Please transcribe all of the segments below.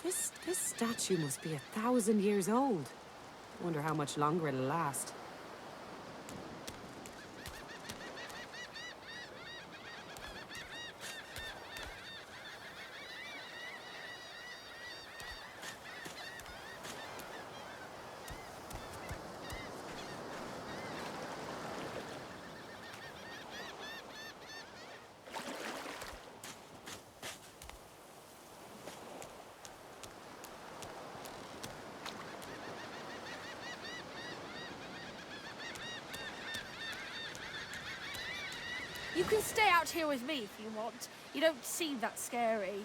This statue must be 1,000 years old. Wonder how much longer it'll last. You can stay out here with me if you want. You don't seem that scary.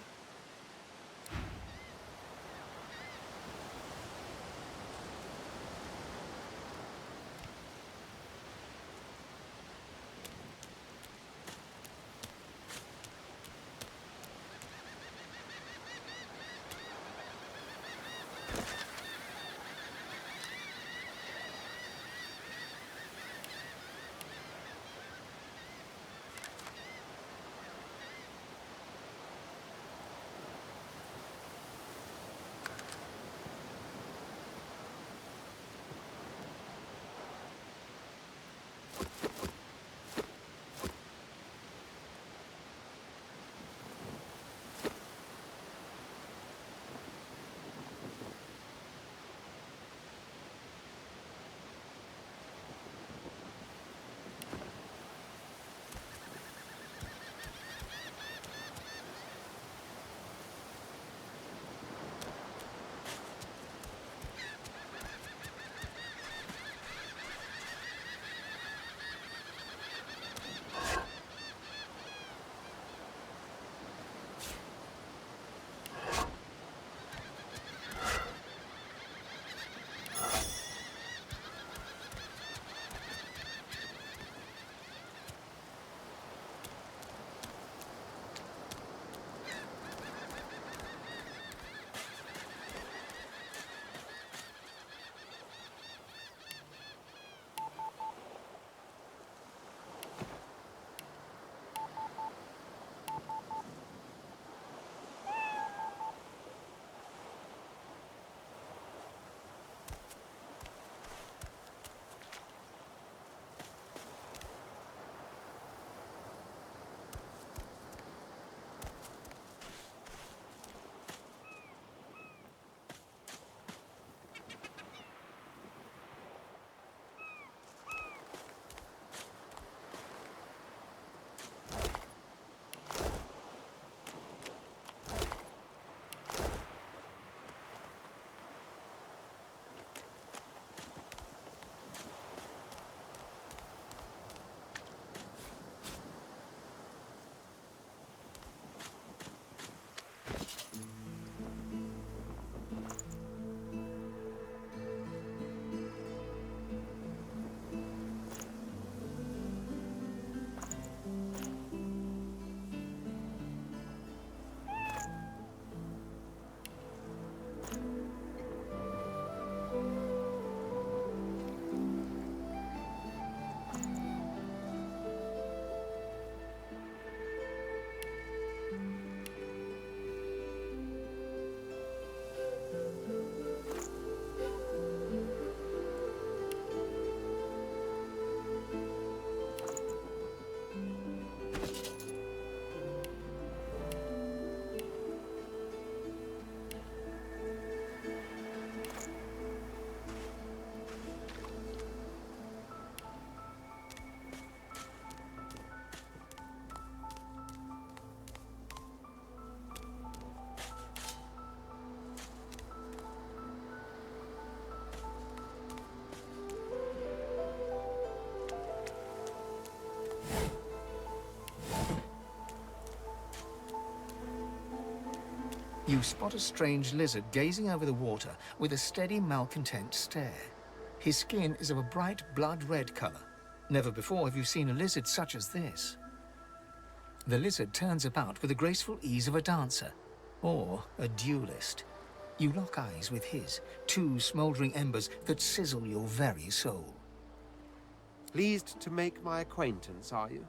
You spot a strange lizard gazing over the water with a steady, malcontent stare. His skin is of a bright blood-red color. Never before have you seen a lizard such as this. The lizard turns about with the graceful ease of a dancer, or a duelist. You lock eyes with his, two smoldering embers that sizzle your very soul. Pleased to make my acquaintance, are you?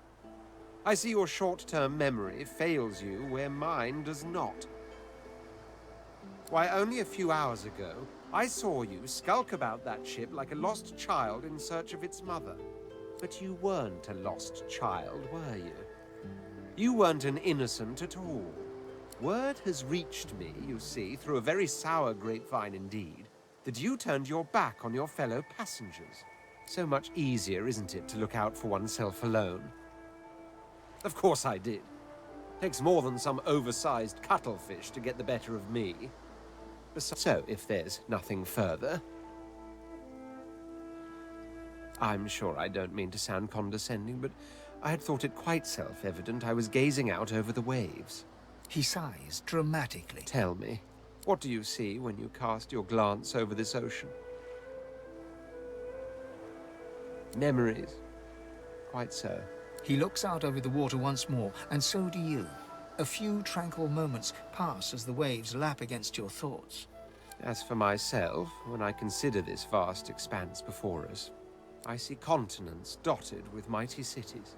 I see your short-term memory fails you where mine does not. Why, only a few hours ago, I saw you skulk about that ship like a lost child in search of its mother. But you weren't a lost child, were you? You weren't an innocent at all. Word has reached me, you see, through a very sour grapevine indeed, that you turned your back on your fellow passengers. So much easier, isn't it, to look out for oneself alone? Of course I did. Takes more than some oversized cuttlefish to get the better of me. So, if there's nothing further... I'm sure I don't mean to sound condescending, but I had thought it quite self-evident I was gazing out over the waves. He sighs dramatically. Tell me, what do you see when you cast your glance over this ocean? Memories. Quite so. He looks out over the water once more, and so do you. A few tranquil moments pass as the waves lap against your thoughts. As for myself, when I consider this vast expanse before us, I see continents dotted with mighty cities.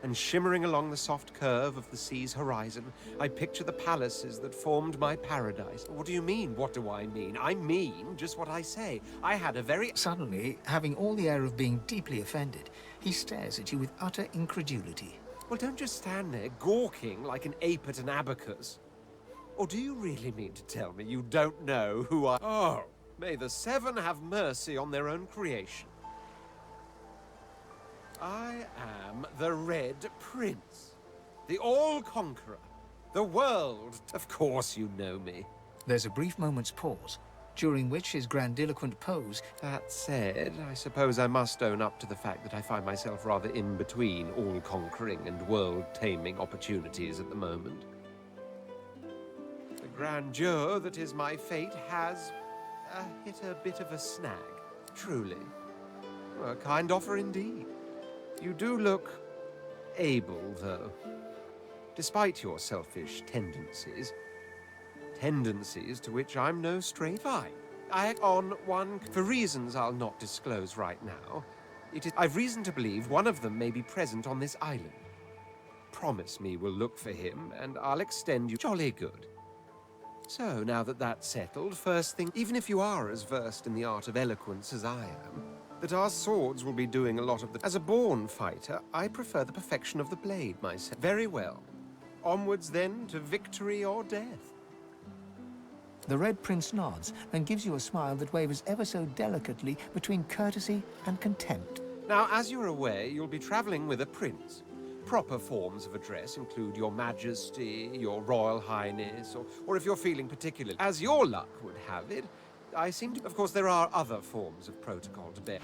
And shimmering along the soft curve of the sea's horizon, I picture the palaces that formed my paradise. What do you mean, what do I mean? I mean just what I say. I had a very... Suddenly, having all the air of being deeply offended, he stares at you with utter incredulity. Well, don't just stand there gawking like an ape at an abacus. Or do you really mean to tell me you don't know who I... Oh, may the seven have mercy on their own creation. I am the Red Prince, the All-Conqueror, the world. Of course you know me. There's a brief moment's pause, during which his grandiloquent pose... That said, I suppose I must own up to the fact that I find myself rather in between all-conquering and world-taming opportunities at the moment. The grandeur that is my fate has hit a bit of a snag, truly. A kind offer indeed. You do look able, though. Despite your selfish tendencies. Tendencies to which I'm no stranger. I act on one... For reasons I'll not disclose right now, I've reason to believe one of them may be present on this island. Promise me we'll look for him, and I'll extend you... Jolly good. So, now that that's settled, first thing, even if you are as versed in the art of eloquence as I am, that our swords will be doing a lot of the... As a born fighter, I prefer the perfection of the blade myself. Very well. Onwards, then, to victory or death. The Red Prince nods and gives you a smile that wavers ever so delicately between courtesy and contempt. Now, as you're aware, you'll be traveling with a prince. Proper forms of address include Your Majesty, Your Royal Highness, or if you're feeling particularly... As your luck would have it, I seem to... Of course, there are other forms of protocol to bear.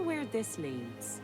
where this leads.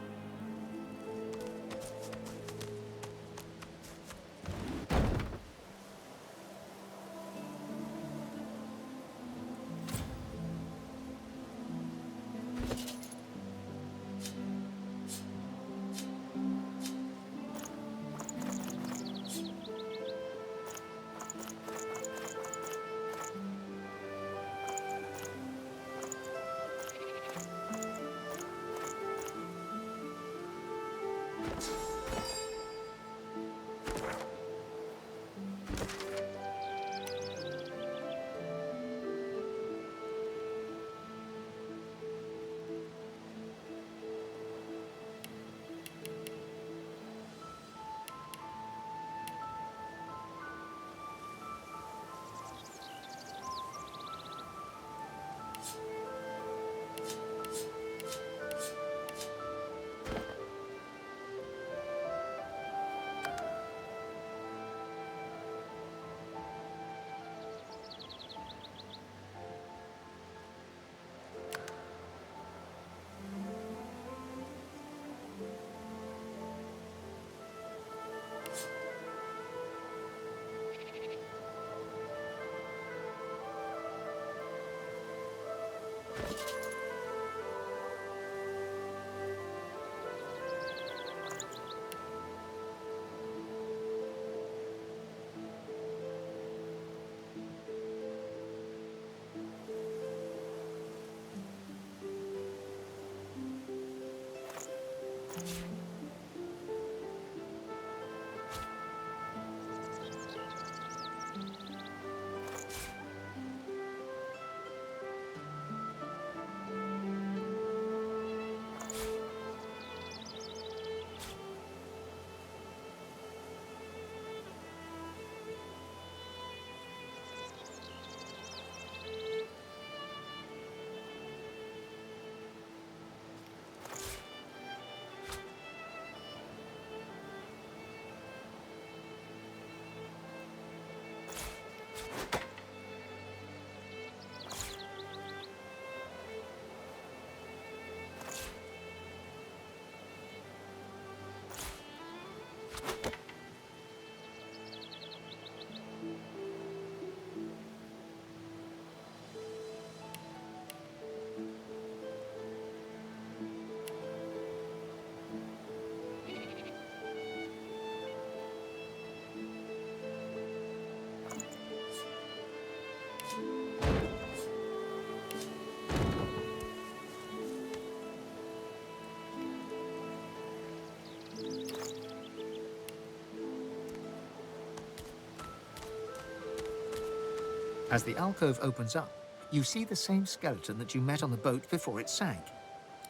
As the alcove opens up, you see the same skeleton that you met on the boat before it sank.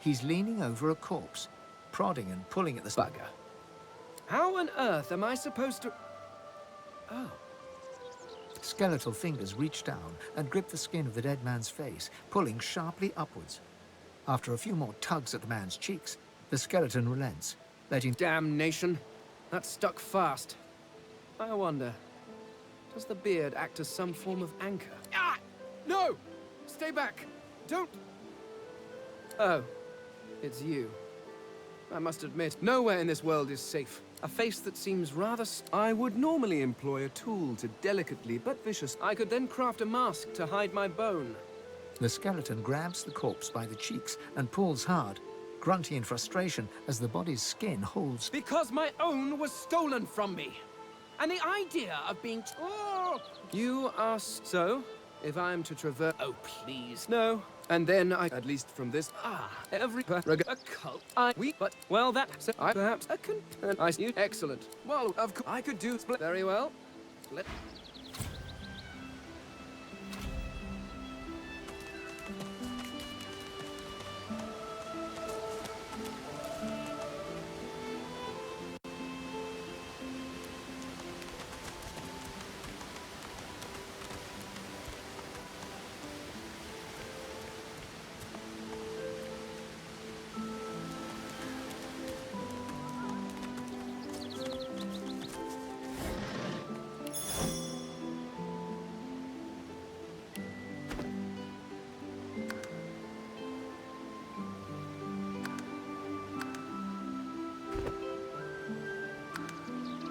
He's leaning over a corpse, prodding and pulling at the Bugger. How on earth am I supposed to... Oh. Skeletal fingers reach down and grip the skin of the dead man's face, pulling sharply upwards. After a few more tugs at the man's cheeks, the skeleton relents, letting... Damnation. That stuck fast. I wonder, does the beard act as some form of anchor? Ah! No! Stay back! Don't... Oh, it's you. I must admit, nowhere in this world is safe. A face that seems rather... I would normally employ a tool to delicately but vicious... I could then craft a mask to hide my bone. The skeleton grabs the corpse by the cheeks and pulls hard, grunting in frustration as the body's skin holds... Because my own was stolen from me. And the idea of being... Oh! You are so... If I am to traverse... Oh, please. No. And then I... At least from this... Every... A cult... But... Well, that... I perhaps... I see. Excellent. Well, of course... I could do... Very well. Let...